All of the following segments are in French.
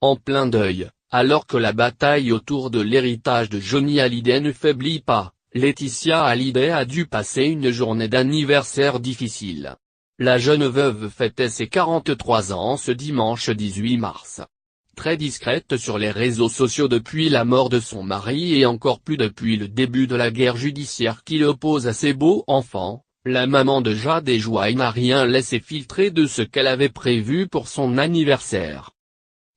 En plein deuil, alors que la bataille autour de l'héritage de Johnny Hallyday ne faiblit pas, Laetitia Hallyday a dû passer une journée d'anniversaire difficile. La jeune veuve fêtait ses 43 ans ce dimanche 18 mars. Très discrète sur les réseaux sociaux depuis la mort de son mari et encore plus depuis le début de la guerre judiciaire qui l'oppose à ses beaux enfants, la maman de Jade et Joy n'a rien laissé filtrer de ce qu'elle avait prévu pour son anniversaire.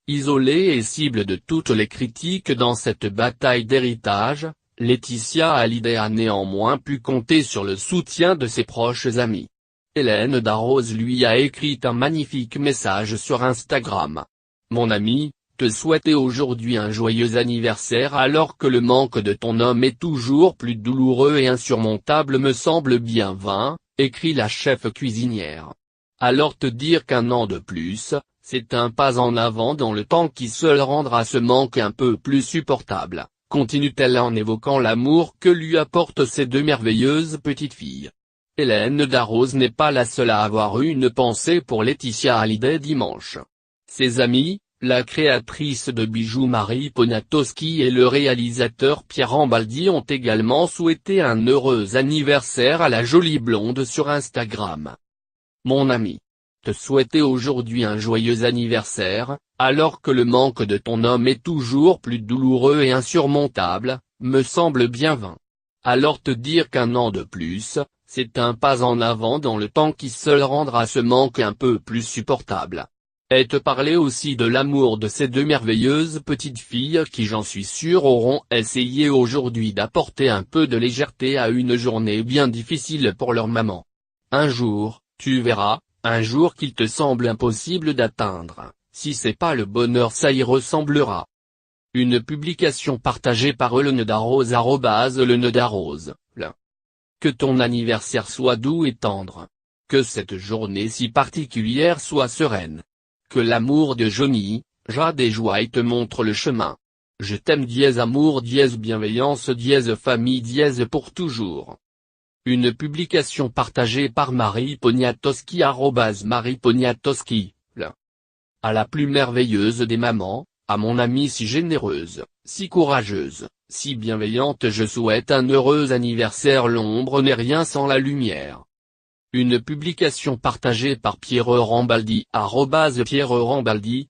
Isolée et cible de toutes les critiques dans cette bataille d'héritage, Laetitia Hallyday a néanmoins pu compter sur le soutien de ses proches amis. Hélène Darroze lui a écrit un magnifique message sur Instagram. Mon ami, te souhaiter aujourd'hui un joyeux anniversaire alors que le manque de ton homme est toujours plus douloureux et insurmontable me semble bien vain, écrit la chef cuisinière. Alors te dire qu'un an de plus, c'est un pas en avant dans le temps qui seul rendra ce manque un peu plus supportable, continue-t-elle en évoquant l'amour que lui apportent ces deux merveilleuses petites filles. Hélène Darroze n'est pas la seule à avoir eu une pensée pour Laetitia Hallyday dimanche. Ses amis, la créatrice de bijoux Marie Poniatowski et le réalisateur Pierre Rambaldi ont également souhaité un heureux anniversaire à la jolie blonde sur Instagram. Mon ami. Te souhaiter aujourd'hui un joyeux anniversaire, alors que le manque de ton homme est toujours plus douloureux et insurmontable, me semble bien vain. Alors te dire qu'un an de plus, c'est un pas en avant dans le temps qui seul rendra ce manque un peu plus supportable. Et te parler aussi de l'amour de ces deux merveilleuses petites filles qui j'en suis sûr auront essayé aujourd'hui d'apporter un peu de légèreté à une journée bien difficile pour leur maman. Un jour, tu verras, un jour qu'il te semble impossible d'atteindre, si c'est pas le bonheur ça y ressemblera. Une publication partagée par Hélène Darroze @LeneDarroze. Que ton anniversaire soit doux et tendre. Que cette journée si particulière soit sereine. Que l'amour de Johnny, Jade et Joy te montre le chemin. Je t'aime amour bienveillance famille pour toujours. Une publication partagée par Marie Poniatowski @Marie Poniatowski. À la plus merveilleuse des mamans, à mon amie si généreuse, si courageuse, si bienveillante je souhaite un heureux anniversaire. L'ombre n'est rien sans la lumière. Une publication partagée par Pierre Rambaldi @Pierre Rambaldi.